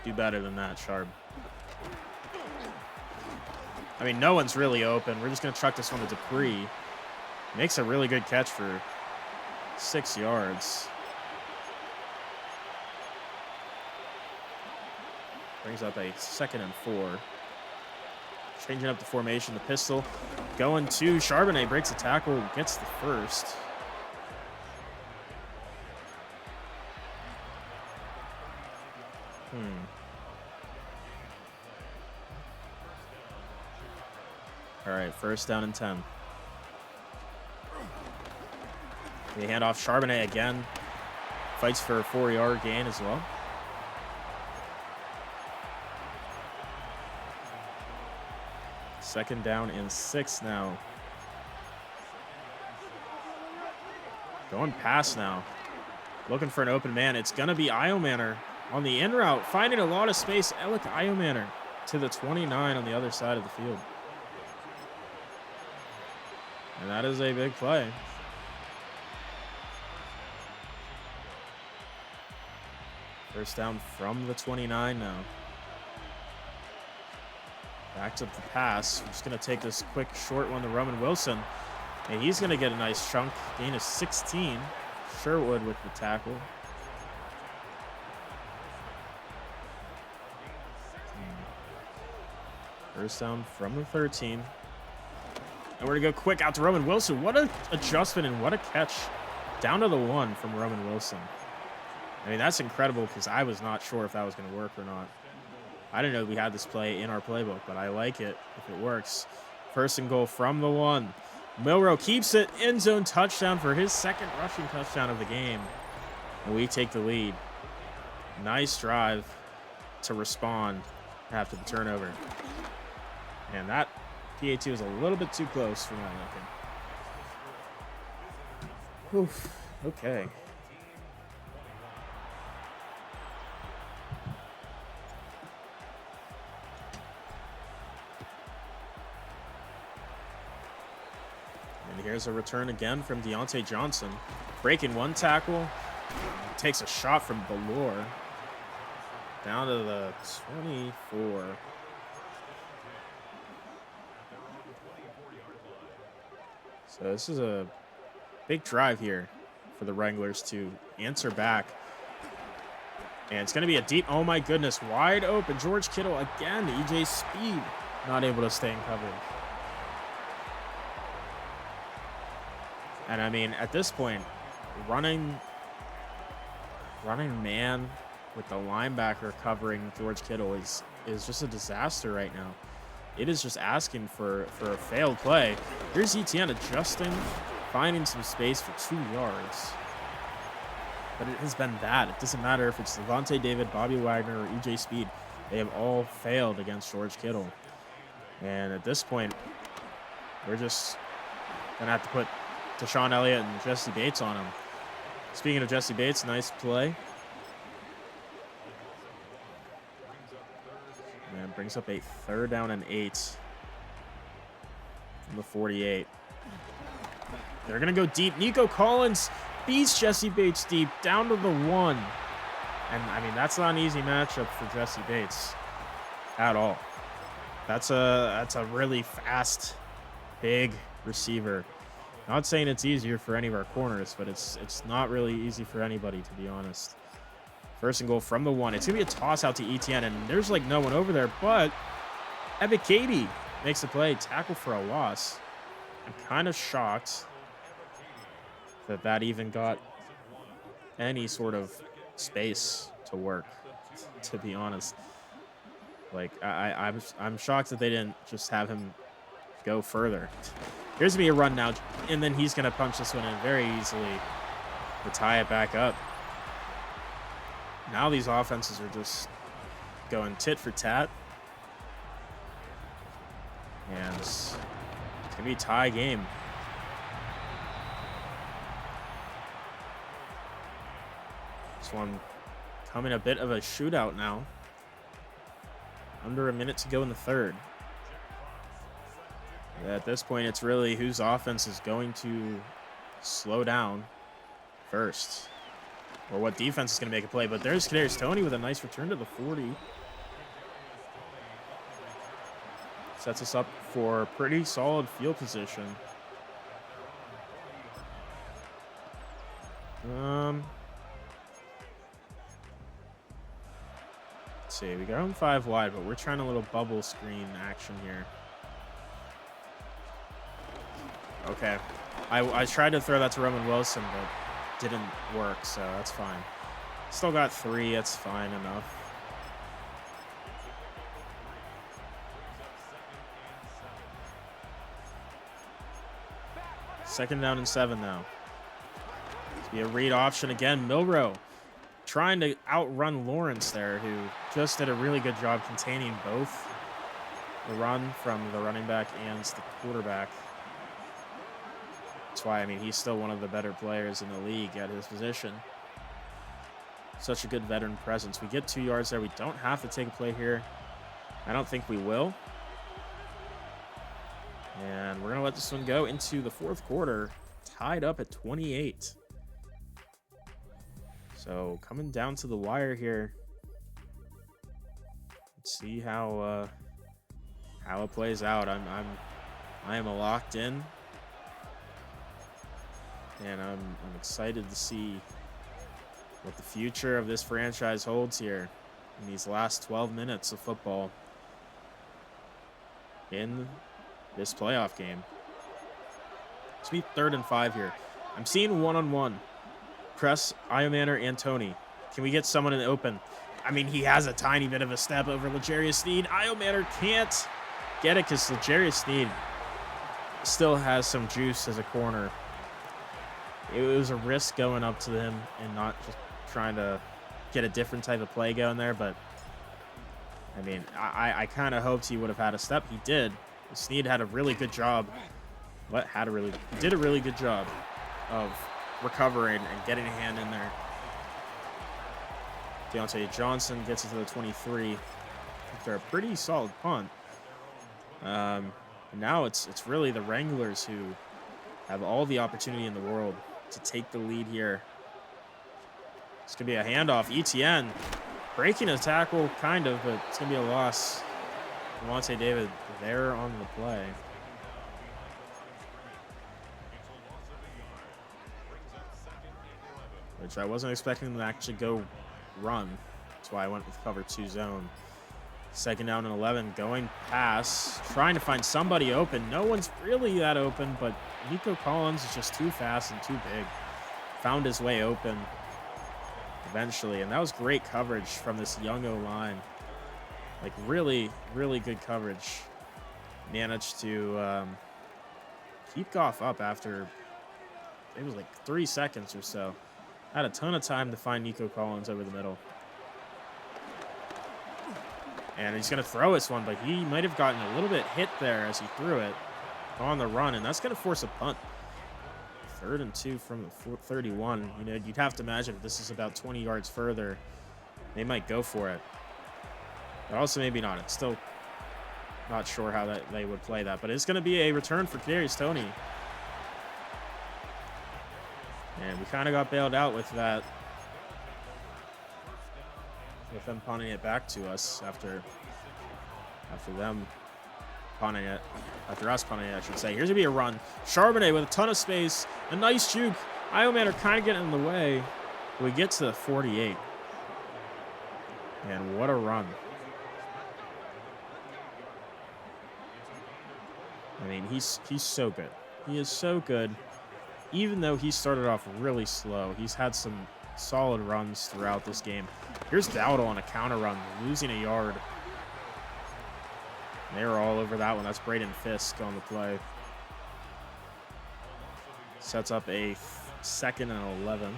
do better than that, Sharp. I mean, no one's really open. We're just gonna truck this one to Dupree. Makes a really good catch for 6 yards. Brings up a 2nd and 4. Changing up the formation, the pistol. Going to Charbonnet, breaks a tackle, gets the first. All right, 1st down and 10. They hand off Charbonnet again. Fights for a 4-yard gain as well. Second down and 6 now. Going pass now. Looking for an open man. It's going to be Iomanner on the in route. Finding a lot of space. Alec Iomanner to the 29 on the other side of the field. And that is a big play. First down from the 29 now. Backs up the pass. We're just going to take this quick short one to Roman Wilson. And he's going to get a nice chunk. Gain of 16. Sherwood with the tackle. First down from the 13. And we're going to go quick out to Roman Wilson. What an adjustment and what a catch. Down to the 1 from Roman Wilson. I mean, that's incredible because I was not sure if that was going to work or not. I didn't know we had this play in our playbook, but I like it if it works. 1st and goal from the 1. Milrow keeps it. End zone touchdown for his 2nd rushing touchdown of the game. And we take the lead. Nice drive to respond after the turnover. And that PAT was a little bit too close for my liking. Oof. Okay. And here's a return again from Deontay Johnson. Breaking 1 tackle. Takes a shot from Valor. Down to the 24. So this is a big drive here for the Wranglers to answer back. And it's going to be a deep, oh my goodness, wide open. George Kittle again, EJ Speed not able to stay in coverage. And I mean, at this point, running man with the linebacker covering George Kittle is just a disaster right now. It is just asking for a failed play. Here's Etienne adjusting, finding some space for 2 yards. But it has been bad. It doesn't matter if it's Levante David, Bobby Wagner, or EJ Speed. They have all failed against George Kittle. And at this point, we're just going to have to put Deshaun Elliott and Jesse Bates on him. Speaking of Jesse Bates, nice play. And brings up a 3rd down and 8 from the 48. They're going to go deep. Nico Collins beats Jesse Bates deep down to the 1. And, I mean, that's not an easy matchup for Jesse Bates at all. That's a really fast, big receiver. Not saying it's easier for any of our corners, but it's not really easy for anybody, to be honest. 1st and goal from the 1. It's going to be a toss out to Etienne, and there's like no one over there, but Epic Katie makes the play. Tackle for a loss. I'm kind of shocked that even got any sort of space to work, to be honest. Like, I'm shocked that they didn't just have him go further. Here's gonna be a run now, and then he's gonna punch this one in very easily to tie it back up. Now these offenses are just going tit for tat. And it's gonna be a tie game. This one coming a bit of a shootout now. Under a minute to go in the third. At this point, it's really whose offense is going to slow down first, or what defense is going to make a play. But there's Kadarius Toney with a nice return to the 40. Sets us up for pretty solid field position. Let's see, we got him 5 wide, but we're trying a little bubble screen action here. Okay. I tried to throw that to Roman Wilson, but didn't work, so that's fine. Still got 3, that's fine enough. Second down and 7 now. It's be a read option again. Milrow trying to outrun Lawrence there, who just did a really good job containing both the run from the running back and the quarterback. That's why, I mean, he's still one of the better players in the league at his position. Such a good veteran presence. We get 2 yards there. We don't have to take a play here. I don't think we will. And we're going to let this one go into the fourth quarter, tied up at 28. So coming down to the wire here. Let's see how it plays out. I am locked in. And I'm excited to see what the future of this franchise holds here in these last 12 minutes of football in this playoff game. It's me 3rd and 5 here. I'm seeing one-on-one. Press Iomanner and Toney. Can we get someone in the open? I mean, he has a tiny bit of a step over L'Jarius Sneed. Iomanner can't get it because L'Jarius Sneed still has some juice as a corner. It was a risk going up to him and not just trying to get a different type of play going there. But, I mean, I kind of hoped he would have had a step. He did. Sneed had a really good job. He did a really good job of recovering and getting a hand in there. Deontay Johnson gets it to the 23 after a pretty solid punt. Now it's really the Wranglers who have all the opportunity in the world to take the lead here. It's going to be a handoff. ETN breaking a tackle, kind of, but it's going to be a loss. Lavonte David there on the play. Which I wasn't expecting them to actually go run. That's why I went with cover 2 zone. Second down and 11, going pass, trying to find somebody open. No one's really that open, but Nico Collins is just too fast and too big. Found his way open eventually, and that was great coverage from this young O-line. Like, really, really good coverage. Managed to keep Goff up after, it was like 3 seconds or so. Had a ton of time to find Nico Collins over the middle. And he's going to throw this one, but he might have gotten a little bit hit there as he threw it on the run, and that's going to force a punt. 3rd and 2 from the 31. You know, you'd have to imagine if this is about 20 yards further, they might go for it. But also maybe not. It's still not sure how they would play that. But it's going to be a return for Kadarius Toney. And we kind of got bailed out with that. With them punting it back to us after them punting it. After us punting it, I should say. Here's going to be a run. Charbonnet with a ton of space. A nice juke. Iomanner kind of getting in the way. We get to the 48. And what a run. I mean, he's so good. He is so good. Even though he started off really slow, he's had some solid runs throughout this game. Here's Dowdle on a counter run, losing a yard. They were all over that one. That's Braden Fisk on the play. Sets up a 2nd and 11.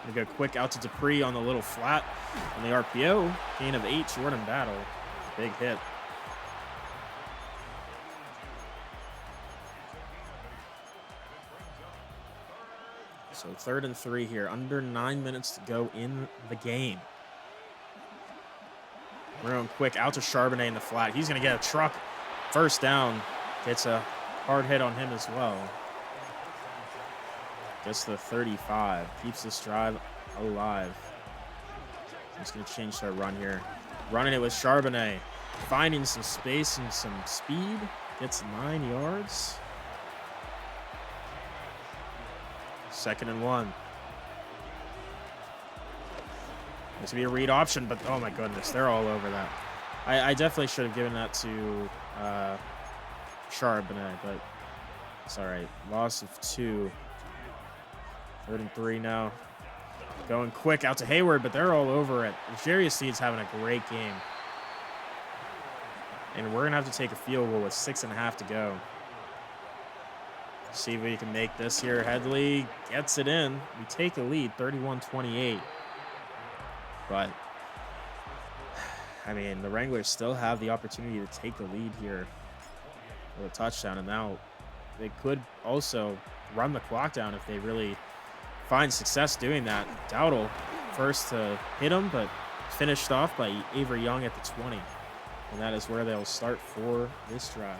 We go quick out to Dupree on the little flat on the RPO. Gain of 8, Jordan Battle. Big hit. So 3rd and 3 here. Under 9 minutes to go in the game. We're going quick out to Charbonnet in the flat. He's going to get a truck. First down. Gets a hard hit on him as well. Gets the 35. Keeps this drive alive. He's going to change to a run here. Running it with Charbonnet. Finding some space and some speed. Gets 9 yards. 2nd and 1. This would be a read option, but oh my goodness, they're all over that. I definitely should have given that to Charbonnet, but it's all right. Loss of 2. 3rd and 3 now. Going quick out to Hayward, but they're all over it. Jarius Seed's having a great game. And we're going to have to take a field goal with 6.5 to go. See if we can make this here. Headley gets it in. We take the lead, 31-28. But, I mean, the Wranglers still have the opportunity to take the lead here with a touchdown. And now they could also run the clock down if they really find success doing that. Dowdle first to hit him, but finished off by Avery Young at the 20. And that is where they'll start for this drive.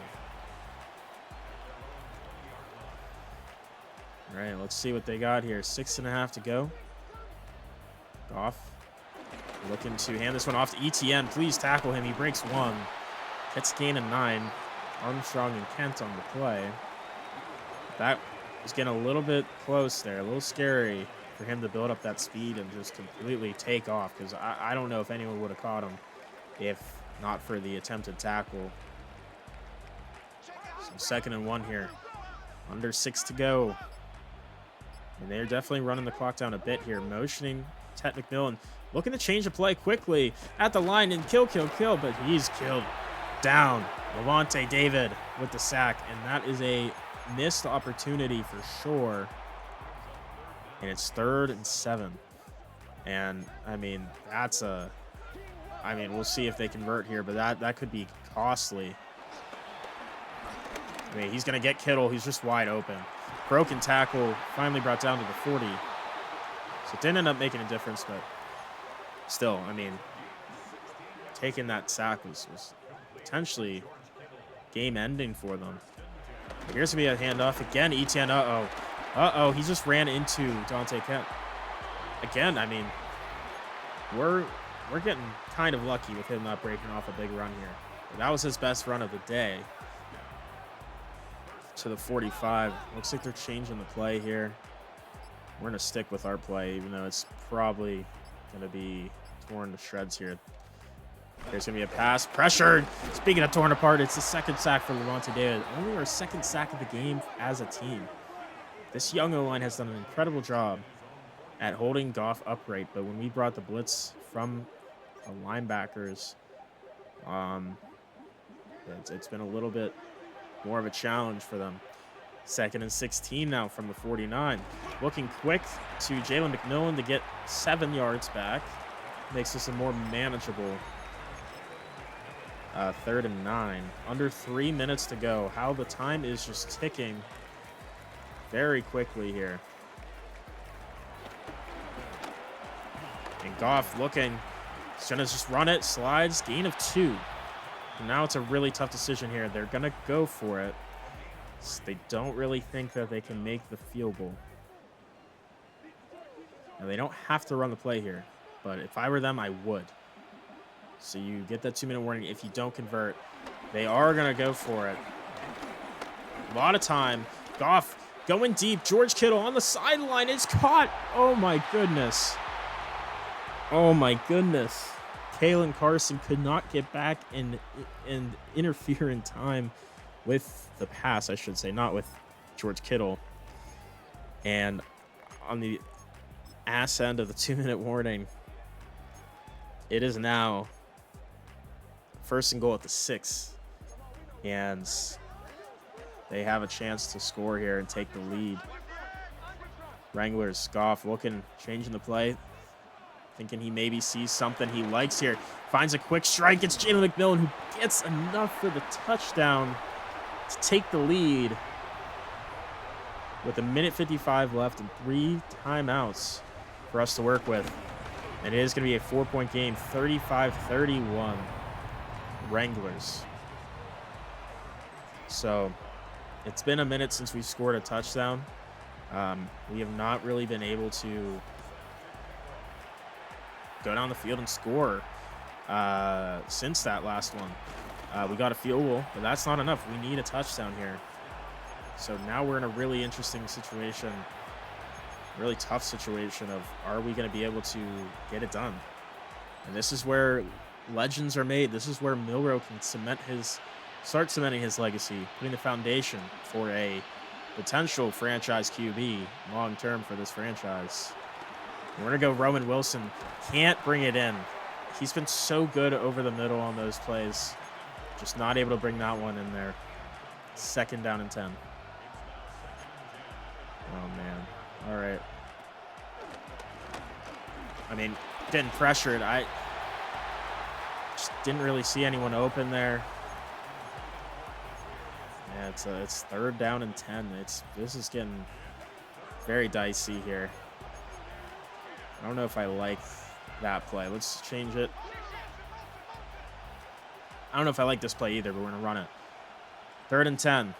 All right, let's see what they got here. 6.5 to go. Goff looking to hand this one off to ETN. Please tackle him. He breaks 1. Gets gain of 9. Armstrong and Kent on the play. That was getting a little bit close there. A little scary for him to build up that speed and just completely take off, because I don't know if anyone would have caught him if not for the attempted tackle. So 2nd and 1 here. Under 6 to go. And they're definitely running the clock down a bit here. Motioning Tet McMillan. Looking to change the play quickly at the line and kill, but he's killed down. Levante David with the sack, and that is a missed opportunity for sure. And it's 3rd and 7. And, I mean, we'll see if they convert here, but that could be costly. I mean, he's going to get Kittle. He's just wide open. Broken tackle, finally brought down to the 40. So it didn't end up making a difference, but still, I mean, taking that sack was potentially game-ending for them. But here's going to be a handoff. Again, Etienne, uh-oh. He just ran into Dante Kent. Again, I mean, we're getting kind of lucky with him not breaking off a big run here. But that was his best run of the day. To the 45. Looks like they're changing the play here. We're going to stick with our play, even though it's probably going to be torn to shreds here. There's going to be a pass. Pressured. Speaking of torn apart, it's the 2nd sack for Levante David. Only our 2nd sack of the game as a team. This young O-line has done an incredible job at holding Goff upright, but when we brought the blitz from the linebackers, it's been a little bit more of a challenge for them. 2nd and 16 now from the 49. Looking quick to Jalen McMillan to get 7 yards back. Makes this a more manageable 3rd and 9. Under 3 minutes to go. How the time is just ticking very quickly here. And Goff looking. He's going to just run it. Slides. Gain of 2. And now it's a really tough decision here. They're going to go for it. They don't really think that they can make the field goal. Now, they don't have to run the play here, but if I were them, I would. So you get that 2-minute warning. If you don't convert, they are going to go for it. A lot of time. Goff going deep. George Kittle on the sideline is caught. Oh, my goodness. Oh, my goodness. Kalen Carson could not get back and interfere in time with the pass, I should say, not with George Kittle. And on the ass end of the 2-minute warning, it is now first and goal at the 6. And they have a chance to score here and take the lead. Wranglers, Goff looking, changing the play. Thinking he maybe sees something he likes here. Finds a quick strike. It's Jalen McMillan who gets enough for the touchdown to take the lead. With 1:55 left and 3 timeouts for us to work with. And it is going to be a 4-point game, 35-31 Wranglers. So it's been a minute since we've scored a touchdown. We have not really been able to go down the field and score since that last one. We got a field goal, but that's not enough. We need a touchdown here. So now we're in a really interesting situation, really tough situation of, are we going to be able to get it done? And this is where legends are made. This is where Milroe can start cementing his legacy, putting the foundation for a potential franchise QB long-term for this franchise. We're going to go Roman Wilson. Can't bring it in. He's been so good over the middle on those plays. Just not able to bring that one in there. 2nd down and 10. Oh, man. All right. I mean, getting pressured. I just didn't really see anyone open there. Yeah, it's 3rd down and 10. This is getting very dicey here. I don't know if I like that play. Let's change it. I don't know if I like this play either, but we're going to run it. 3rd and 10.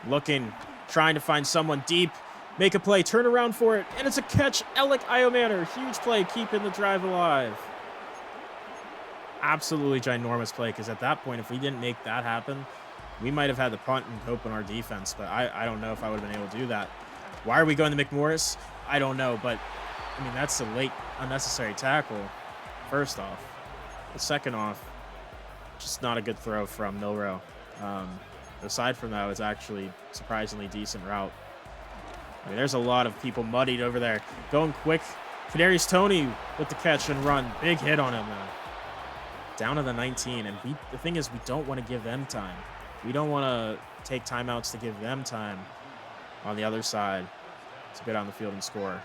Looking, trying to find someone deep. Make a play, turn around for it, and it's a catch. Alec Iomanner, huge play, keeping the drive alive. Absolutely ginormous play, because at that point, if we didn't make that happen, we might have had to punt and hope in our defense, but I don't know if I would have been able to do that. Why are we going to McMorris? I don't know, but, I mean, that's a late, unnecessary tackle, first off. But second off, just not a good throw from Milroe. Aside from that, it was actually a surprisingly decent route. I mean, there's a lot of people muddied over there. Going quick. Kadarius Toney with the catch and run. Big hit on him, though. Down to the 19. And the thing is, we don't want to give them time. We don't want to take timeouts to give them time on the other side to get on the field and score.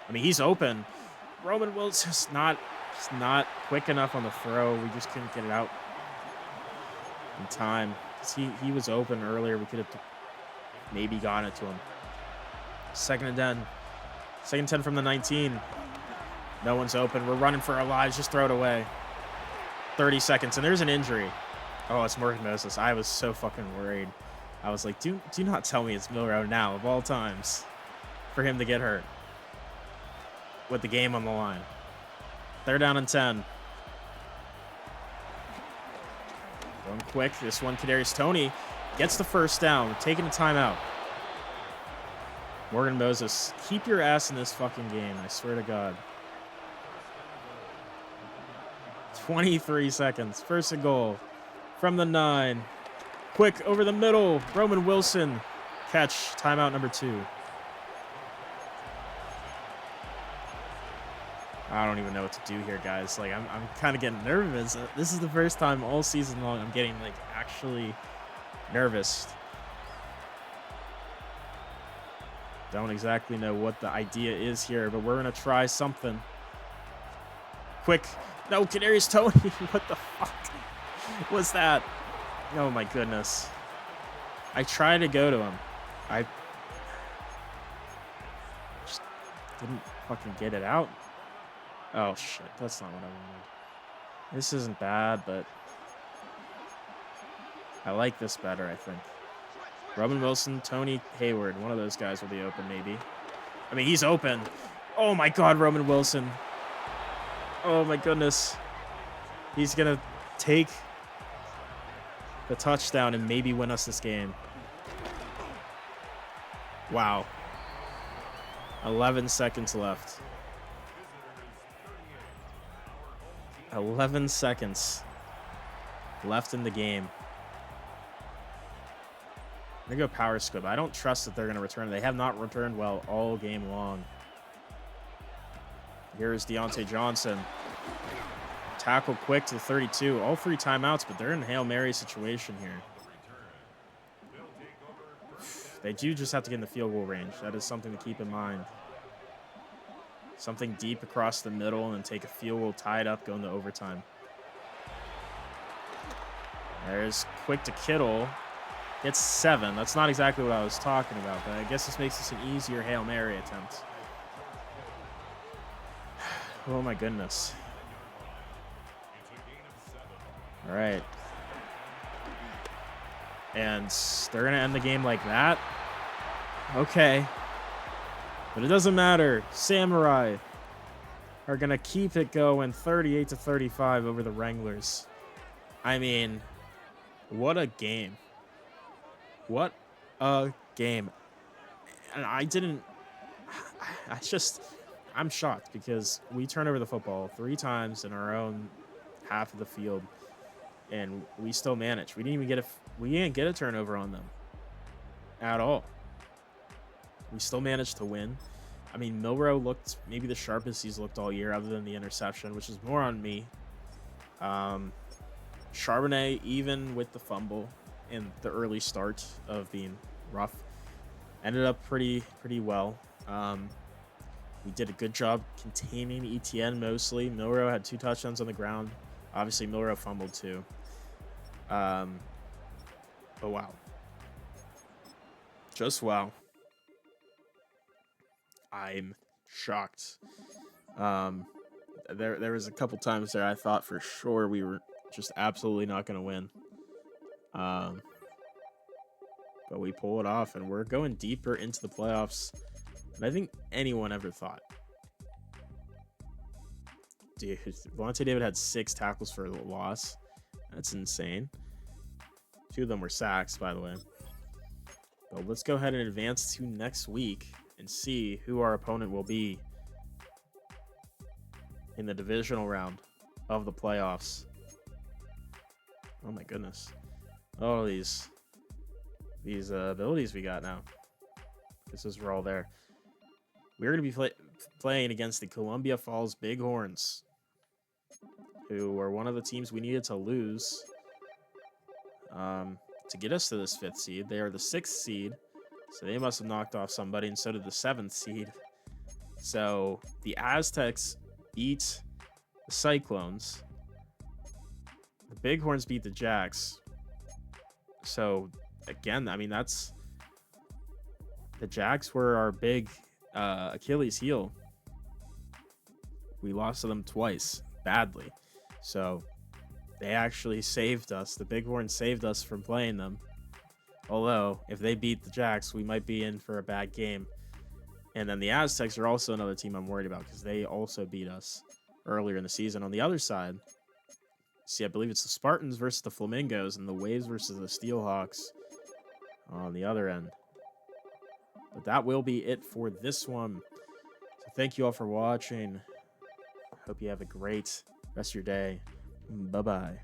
I mean, he's open. Roman Wilson's just not quick enough on the throw. We just couldn't get it out in time. He was open earlier. We could have maybe gotten it to him. 2nd and 10. 2nd and 10 from the 19. No one's open. We're running for our lives. Just throw it away. 30 seconds. And there's an injury. Oh, it's Morgan Moses. I was so fucking worried. I was like, do not tell me it's Milroe now, of all times, for him to get hurt with the game on the line. 3rd down and 10. Going quick. This one, Kadarius Toney gets the 1st down. Taking a timeout. Morgan Moses, keep your ass in this fucking game. I swear to God. 23 seconds. 1st and goal from the 9. Quick over the middle. Roman Wilson. Catch. Timeout number 2. I don't even know what to do here, guys. Like, I'm kind of getting nervous. This is the first time all season long I'm getting, like, actually nervous. Don't exactly know what the idea is here, but we're going to try something. Quick. No, Kadarius Toney. What the fuck was that? Oh, my goodness. I tried to go to him. I just didn't fucking get it out. Oh, shit. That's not what I wanted. This isn't bad, but I like this better, I think. Roman Wilson, Tony Hayward. One of those guys will be open, maybe. I mean, he's open. Oh, my God, Roman Wilson. Oh, my goodness. He's going to take the touchdown and maybe win us this game. Wow. 11 seconds left. 11 seconds left in the game. I'm going to go power squib. I don't trust that they're going to return. They have not returned well all game long. Here's Deontay Johnson. tackle quick to the 32. All 3 timeouts, but they're in a Hail Mary situation here. They do just have to get in the field goal range. That is something to keep in mind. Something deep across the middle and then take a field goal, tie it up, go into overtime. There's quick to Kittle. Gets 7. That's not exactly what I was talking about, but I guess this makes this an easier Hail Mary attempt. Oh my goodness. All right. And they're going to end the game like that. Okay. But it doesn't matter. Samurai are going to keep it going 38-35 over the Wranglers. I mean, what a game. What a game. And I'm shocked because we turned over the football 3 times in our own half of the field, and we still managed. We didn't get a turnover on them at all. We still managed to win. I mean, Milrow looked maybe the sharpest he's looked all year, other than the interception, which is more on me. Charbonnet, even with the fumble and the early start of being rough, ended up pretty well. We did a good job containing ETN mostly. Milrow had 2 touchdowns on the ground. Obviously, Milrow fumbled too. But wow. Just wow. I'm shocked. There was a couple times there I thought for sure we were just absolutely not going to win. But we pull it off, and we're going deeper into the playoffs than I think anyone ever thought. Dude, Vontae David had 6 tackles for a loss. That's insane. 2 of them were sacks, by the way. But let's go ahead and advance to next week and see who our opponent will be in the divisional round of the playoffs. Oh my goodness. Oh, these abilities we got now. Guess those were all there. We're going to be playing against the Columbia Falls Bighorns, who are one of the teams we needed to lose to get us to this 5th seed. They are the 6th seed, so they must have knocked off somebody, and so did the 7th seed. So the Aztecs beat the Cyclones. The Bighorns beat the Jacks. So again, I mean, that's the Jacks were our big Achilles heel. We lost to them twice badly. So they actually saved us. The Bighorns saved us from playing them. Although, if they beat the Jacks, we might be in for a bad game. And then the Aztecs are also another team I'm worried about because they also beat us earlier in the season. On the other side, see, I believe it's the Spartans versus the Flamingos and the Waves versus the Steelhawks on the other end. But that will be it for this one. So thank you all for watching. Hope you have a great rest of your day. Bye-bye.